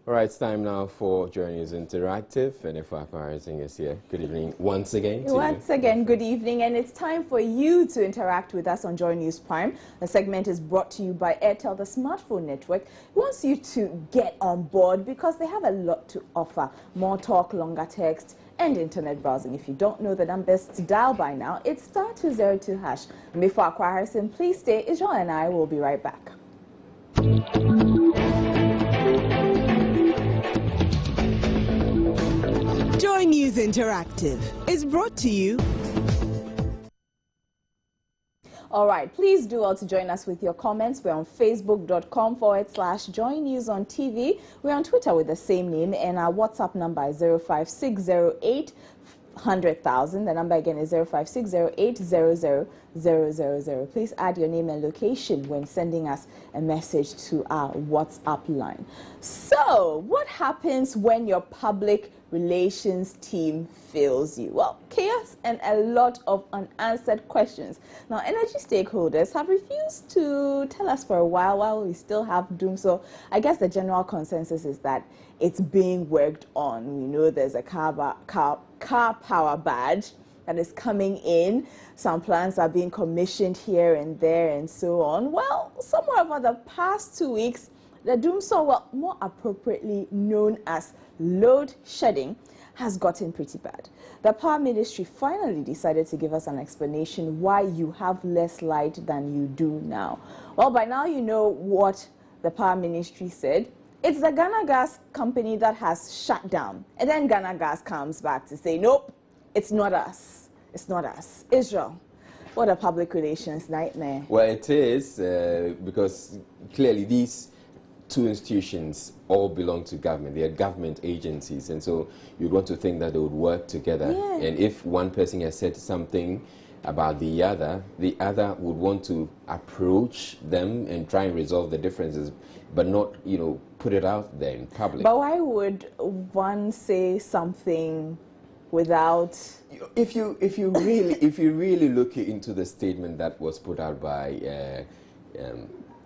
All right, it's time now for Joy News Interactive, and if our parenting is here, good evening once again to you. Once again, good evening, and it's time for you to interact with us on Joy News Prime. The segment is brought to you by Airtel, the smartphone network. It wants you to get on board because they have a lot to offer. More talk, longer text, and internet browsing. If you don't know the numbers to dial by now, it's *202#. And before Aqua Harrison, please stay. Israel and I will be right back. Joy News Interactive is brought to you. All right, please do also join us with your comments. We're on facebook.com/Joy News on TV. We're on Twitter with the same name, and our WhatsApp number is 05608-100,000. The number again is 05608-00000. Please add your name and location when sending us a message to our WhatsApp line. So, what happens when your public relations team fails you? Well, chaos and a lot of unanswered questions. Now, energy stakeholders have refused to tell us for a while we still have doom. So I guess the general consensus is that it's being worked on. We know there's a car power badge that is coming in. Some plans are being commissioned here and there and so on. Well, somewhere over the past 2 weeks, the doomsday, well, more appropriately known as load shedding, has gotten pretty bad. The Power Ministry finally decided to give us an explanation why you have less light than you do now. Well, by now you know what the Power Ministry said. It's the Ghana Gas company that has shut down. And then Ghana Gas comes back to say, nope, it's not us. It's not us. Israel, what a public relations nightmare. Well, it is because clearly these two institutions all belong to government. They are government agencies, and so you'd want to think that they would work together. Yeah. And if one person has said something about the other would want to approach them and try and resolve the differences, but not, put it out there in public. But why would one say something without? If you really look into the statement that was put out by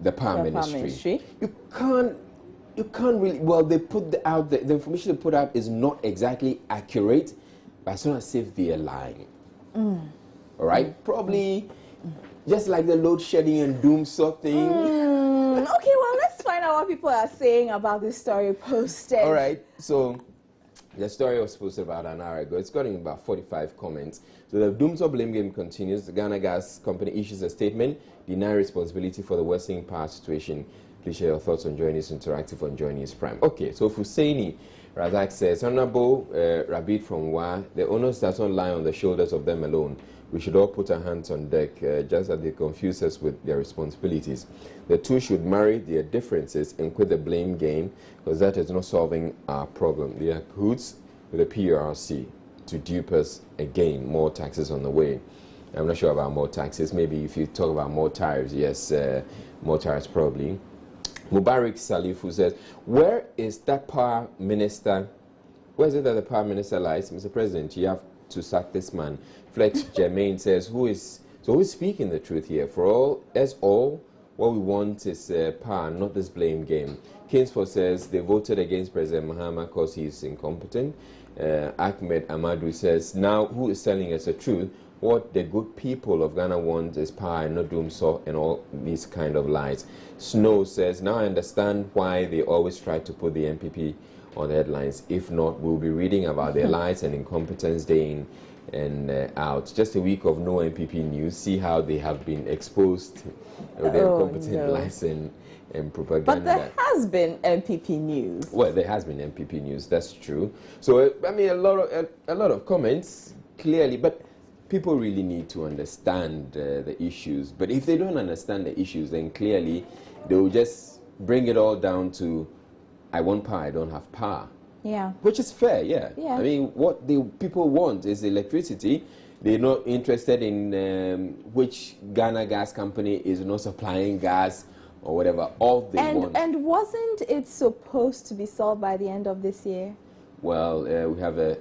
the Power Ministry, you can't really. Well, they put the information they put out is not exactly accurate, but it's not as if they are lying. All right, probably just like the load shedding and doomsday thing. Okay, well, let's find out what people are saying about this story posted. All right, so the story was posted about an hour ago. It's gotten about 45 comments. So the doomsday blame game continues. The Ghana Gas company issues a statement denying responsibility for the worsening power situation. Please share your thoughts on Joy News Interactive on Joy News Prime. Okay, so Fusaini Razak says, Honorable Rabid from Wa, the onus does not lie on the shoulders of them alone. We should all put our hands on deck, just as they confuse us with their responsibilities. The two should marry their differences and quit the blame game, because that is not solving our problem. They are cahoots with the PRC to dupe us again. More taxes on the way. I'm not sure about more taxes. Maybe if you talk about more tariffs, yes, more tariffs probably. Mubarak Salif, who says, where is that power minister? Where is it that the power minister lies? Mr. President, you have to sack this man. Flex Jermaine says, who is speaking the truth here? For all, what we want is power, not this blame game. Kingsford says they voted against President Mahama because he's incompetent. Ahmed Amadou says, now who is telling us the truth? What the good people of Ghana want is power and not doomsday and all these kind of lies. Snow says, now I understand why they always try to put the MPP on the headlines. If not, we'll be reading about their lies and incompetence day in and out. Just a week of no MPP news. See how they have been exposed with their incompetent lies and propaganda. But there has been MPP news. Well, there has been MPP news. That's true. So I mean, a lot of comments clearly, but people really need to understand the issues. But if they don't understand the issues, then clearly they will just bring it all down to, I want power, I don't have power. Yeah. Which is fair, yeah. I mean, what the people want is electricity. They're not interested in which Ghana Gas company is not supplying gas or whatever. All they want. And wasn't it supposed to be solved by the end of this year? Well, we have a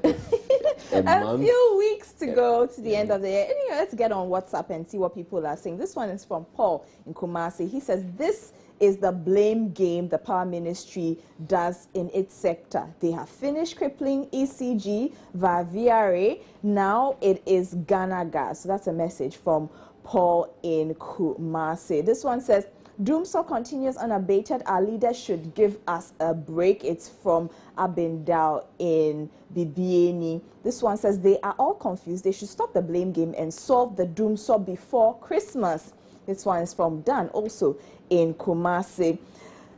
a few weeks to go to the end of the year. Anyway, let's get on WhatsApp and see what people are saying. This one is from Paul in Kumasi. He says, this is the blame game the power ministry does in its sector. They have finished crippling ECG via VRA. Now it is Ghana Gas. So that's a message from Paul in Kumasi. This one says, Doomsaw continues unabated. Our leaders should give us a break. It's from Abendao in Bibieni. This one says they are all confused. They should stop the blame game and solve the Doomsaw before Christmas. This one is from Dan, also in Kumasi.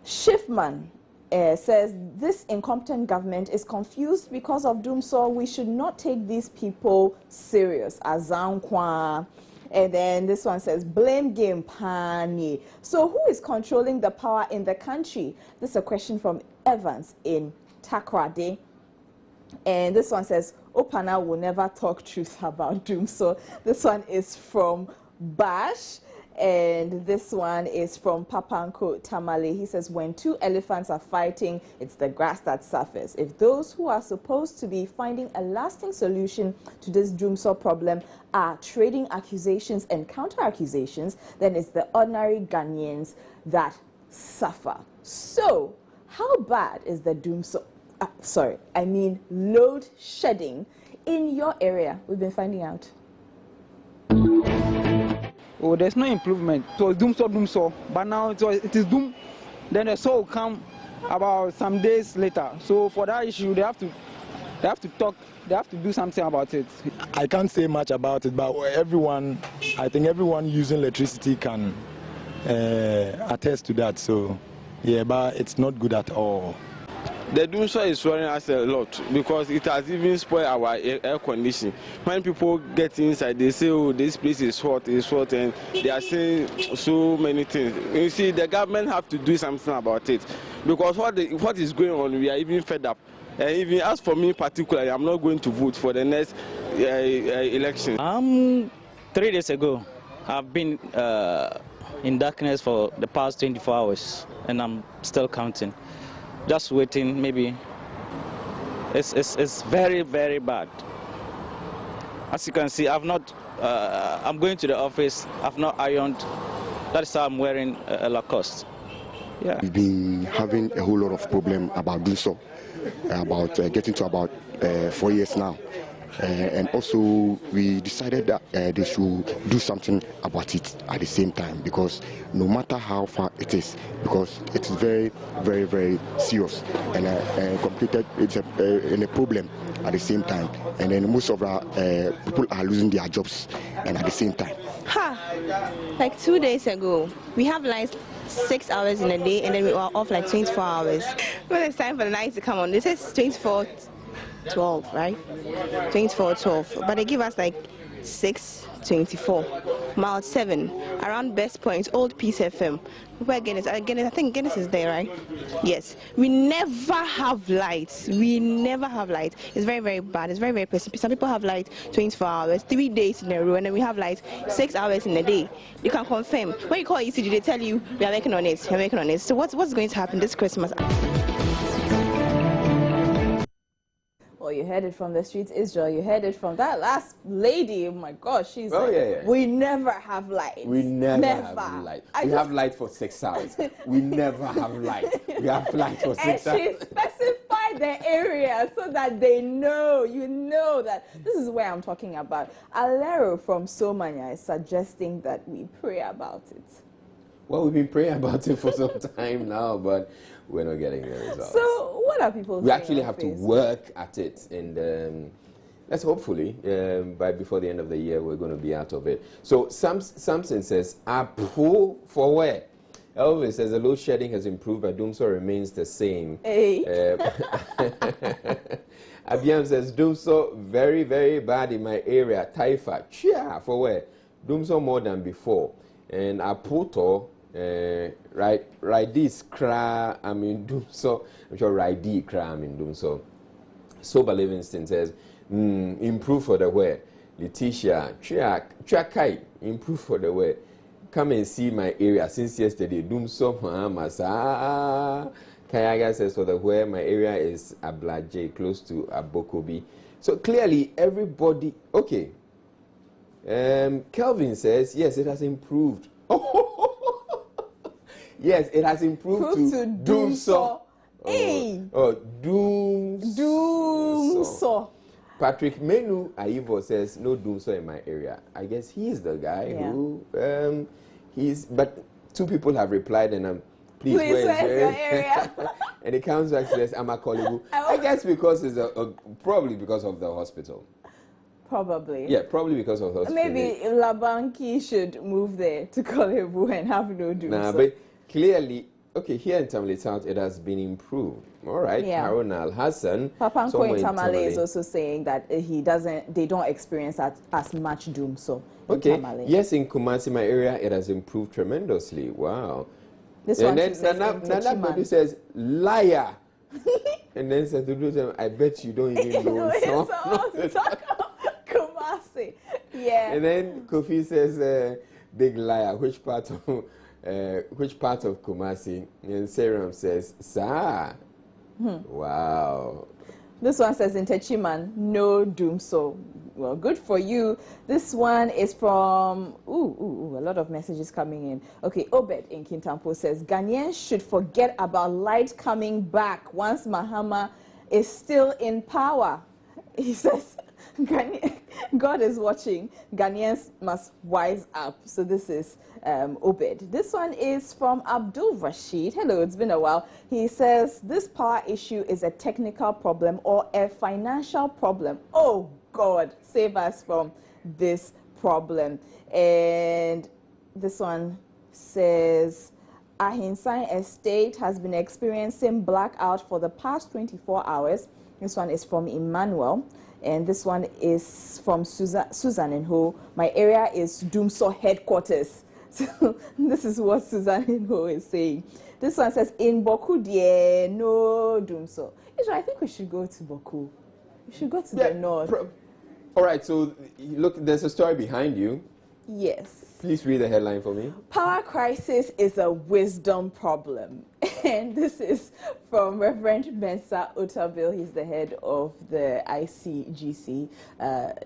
Schiffman says this incompetent government is confused because of Doomsaw. We should not take these people serious. Azankwa. And then this one says, blame game pani. So who is controlling the power in the country? This is a question from Evans in Takrade. And this one says, Opana will never talk truth about Doom. So this one is from Bash. And this one is from Papanko Tamale. He says, when two elephants are fighting, it's the grass that suffers. If those who are supposed to be finding a lasting solution to this Doomsaw problem are trading accusations and counter-accusations, then it's the ordinary Ghanaians that suffer. So, how bad is the Doomsaw, load shedding in your area? We've been finding out. Oh, there's no improvement. So Doomsaw, but now it is Doom. Then the saw will come about some days later. So for that issue, they have to talk. They have to do something about it. I can't say much about it, but I think everyone using electricity can attest to that. So yeah, but it's not good at all. The Doomsaw is worrying us a lot because it has even spoiled our air conditioning. When people get inside, they say, oh, this place is hot, and they are saying so many things. You see, the government have to do something about it because what is going on, we are even fed up. And even as for me particularly, I'm not going to vote for the next election. 3 days ago, I've been in darkness for the past 24 hours, and I'm still counting. Just waiting, maybe. It's very, very bad. As you can see, I'm going to the office, I've not ironed. That's how I'm wearing a Lacoste. Yeah. We've been having a whole lot of problem about Doomsaw, about getting to about 4 years now. And also we decided that they should do something about it at the same time, because no matter how far it is, because it is very, very, very serious and completed, it's a problem at the same time. And then most of our people are losing their jobs and at the same time. Like 2 days ago, we have lights 6 hours in a day, and then we are off like 24 hours. When it's time for the lights to come on, this is 24/12, right? 24/12, but they give us like 6/24, mile 7, around Best Point, Old Peace FM. Where Guinness? I think Guinness is there, right? Yes. We never have lights. We never have lights. It's very, very bad. It's very, very pessimist. Some people have light 24 hours, 3 days in a row, and then we have light 6 hours in a day. You can confirm. When you call ECG, they tell you we are working on it. We're working on it. So what's going to happen this Christmas? Well, you heard it from the streets, Israel. You heard it from that last lady. Oh my gosh, she's we never have light. We never have light. We have light for 6 hours. We never have light. We have light for 6 hours. And she specified the area so that they know, you know that this is where I'm talking about. Alero from Somanya is suggesting that we pray about it. Well, we've been praying about it for some time now, but we're not getting the results. So what are people saying? We actually have to work at it, and let's hopefully before the end of the year we're going to be out of it. So Samson says, "Apu for where?" Elvis says the load shedding has improved, but Doomsaw remains the same. Hey. Abiam says Doomsaw very, very bad in my area. Taifa, chia for where? Doomsaw more than before, and Aputo. Right this cra I mean Doomsaw. I'm sure right D cra I mean Doomsaw. Sober Livingston says improve for the where. Letitia Chakai improve for the where. Come and see my area since yesterday. Doomsaw Masa. Kayaga says for the where my area is Ablaje, close to Abokobi. So clearly everybody okay. Kelvin says yes, it has improved. Yes, it has improved to Doomso. Hey. Doomso. Patrick Menu Aivo says no Doomso in my area. I guess he's the guy who but two people have replied and I'm please where's your area? And it comes back says I'm a Kolibu. I guess because it's probably because of the hospital. Probably. Yeah, probably because of the hospital. Maybe Labanki should move there to Kolebu and have no Doomso. Nah, but clearly, okay, here in Tamale South, it has been improved. All right, Harun Al-Hassan. Papanko in Tamale is also saying that they don't experience as much Doomso in Tamale. Yes, in Kumasi, my area, it has improved tremendously. Wow. This one says Nana says, liar. And then says, I bet you don't even know Kumasi. Yeah. And then Kofi says, big liar. Which part of Kumasi? And Seram says, Sa. Wow. This one says in Techiman, no Doomso. Well, good for you. This one is from, a lot of messages coming in. Okay, Obed in Kintampo says, Ghanaians should forget about light coming back once Mahama is still in power. He says, God is watching. Ghanaians must wise up. So this is Obed. This one is from Abdul Rashid. Hello, it's been a while. He says, this power issue is a technical problem or a financial problem. Oh, God, save us from this problem. And this one says, Ahinsan Estate has been experiencing blackout for the past 24 hours. This one is from Emmanuel. And this one is from Susan in Ho. My area is Doomso headquarters. So this is what Susan in Ho is saying. This one says, in Boku, dear, no Doomso. I think we should go to Boku. We should go to the north. All right, so look, there's a story behind you. Yes. Please read the headline for me. Power crisis is a wisdom problem. And this is from Reverend Mensa Otabil. He's the head of the ICGC,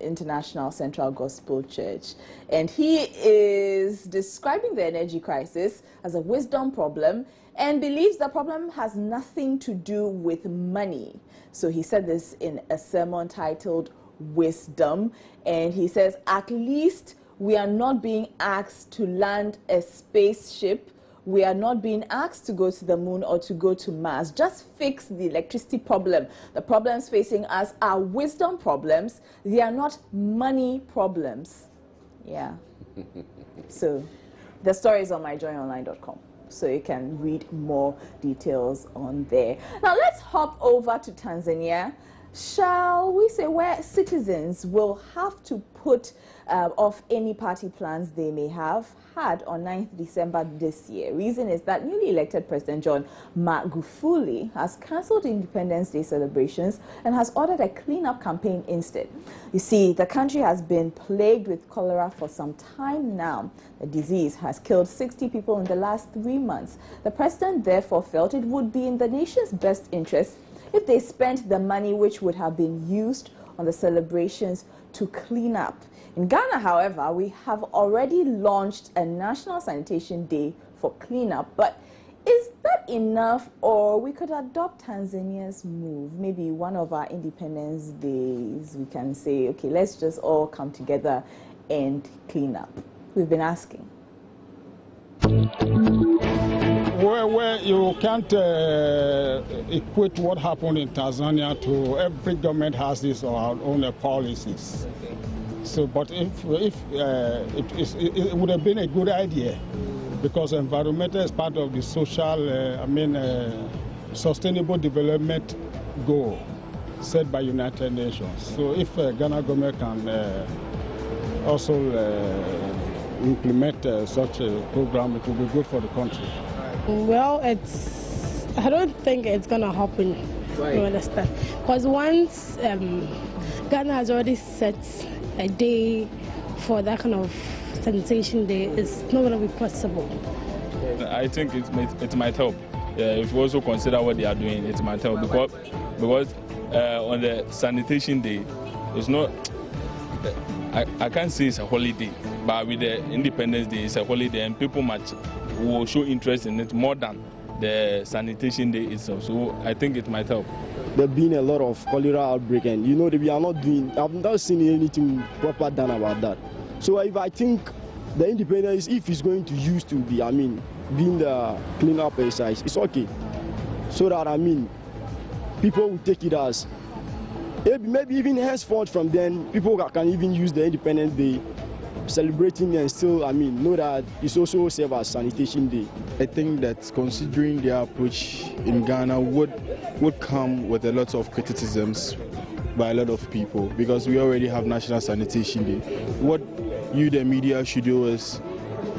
International Central Gospel Church. And he is describing the energy crisis as a wisdom problem and believes the problem has nothing to do with money. So he said this in a sermon titled Wisdom. And he says, at least we are not being asked to land a spaceship. We are not being asked to go to the moon or to go to Mars. Just fix the electricity problem. The problems facing us are wisdom problems. They are not money problems. Yeah. So the story is on myjoyonline.com. So you can read more details on there. Now let's hop over to Tanzania. Shall we say where citizens will have to put off any party plans they may have had on 9th December this year. Reason is that newly elected President John Magufuli has cancelled Independence Day celebrations and has ordered a clean-up campaign instead. You see, the country has been plagued with cholera for some time now. The disease has killed 60 people in the last 3 months. The president therefore felt it would be in the nation's best interest if they spent the money which would have been used on the celebrations to clean up. In Ghana, however, we have already launched a National Sanitation Day for cleanup. But is that enough, or we could adopt Tanzania's move? Maybe one of our Independence Days, we can say, okay, let's just all come together and clean up. We've been asking. Where you can't equate what happened in Tanzania to every government has its own policies. So, but it would have been a good idea, because environmental is part of the social, sustainable development goal set by United Nations. So, if Ghana government can also implement such a program, it will be good for the country. Well, I don't think it's going to happen. Why? You understand? Because once Ghana has already set a day for that kind of sanitation day, it's not going to be possible. I think it might help. If you also consider what they are doing, it might help, because on the sanitation day, it's not. I can't say it's a holiday. But with the Independence Day, it's a holiday, and people will show interest in it more than the sanitation day itself. So I think it might help. There been a lot of cholera outbreak, and you know that we are not doing. I've not seen anything proper done about that. So if I think the Independence, if it's going to use to be, being the cleanup exercise, it's okay. So that people will take it as maybe even henceforth from then, people can even use the Independence Day celebrating and still, know that it's also serve as sanitation day. I think that considering their approach in Ghana would come with a lot of criticisms by a lot of people, because we already have National Sanitation Day. What you, the media, should do is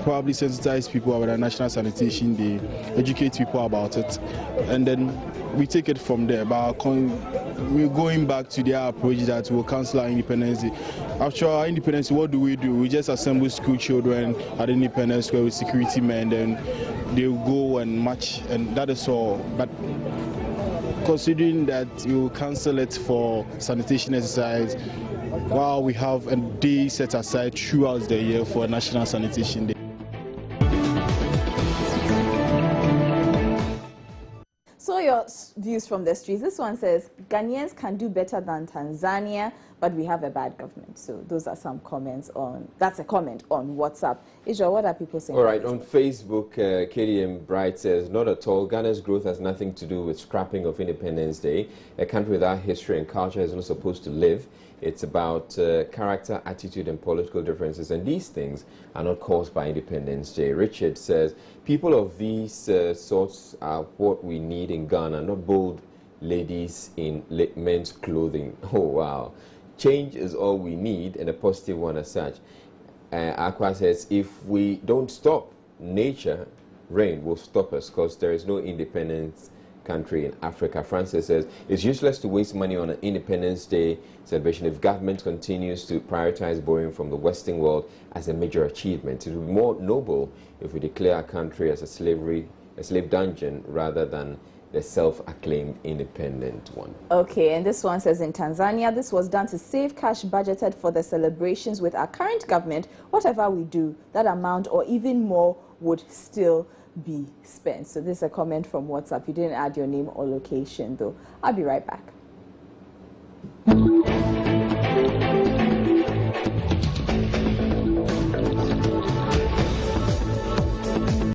probably sensitize people about the National Sanitation Day, educate people about it, and then we take it from there. But we're going back to their approach that will cancel our Independence Day. After our Independence Day, what do? We just assemble school children at Independence Square with security men, then they'll go and march, and that is all. But considering that you cancel it for sanitation exercise, while we have a day set aside throughout the year for National Sanitation Day. So your views from the streets. This one says, Ghanaians can do better than Tanzania, but we have a bad government. So those are some comments on, that's a comment on WhatsApp. Israel, what are people saying? All right, on Facebook, KDM Bright says, not at all. Ghana's growth has nothing to do with scrapping of Independence Day. A country without history and culture is not supposed to live. It's about character, attitude, and political differences, and these things are not caused by Independence Day. Richard says, people of these sorts are what we need in Ghana, not bold ladies in men's clothing. Oh, wow. Change is all we need, and a positive one as such. Aqua says, if we don't stop nature, rain will stop us, because there is no independence country in Africa. Francis says, it's useless to waste money on an Independence Day celebration if government continues to prioritize borrowing from the Western world as a major achievement. It would be more noble if we declare our country as a slave dungeon rather than the self-acclaimed independent one. Okay, and this one says, in Tanzania, this was done to save cash budgeted for the celebrations. With our current government, whatever we do, that amount or even more would still be spent. So this is a comment from WhatsApp. You didn't add your name or location, though. I'll be right back.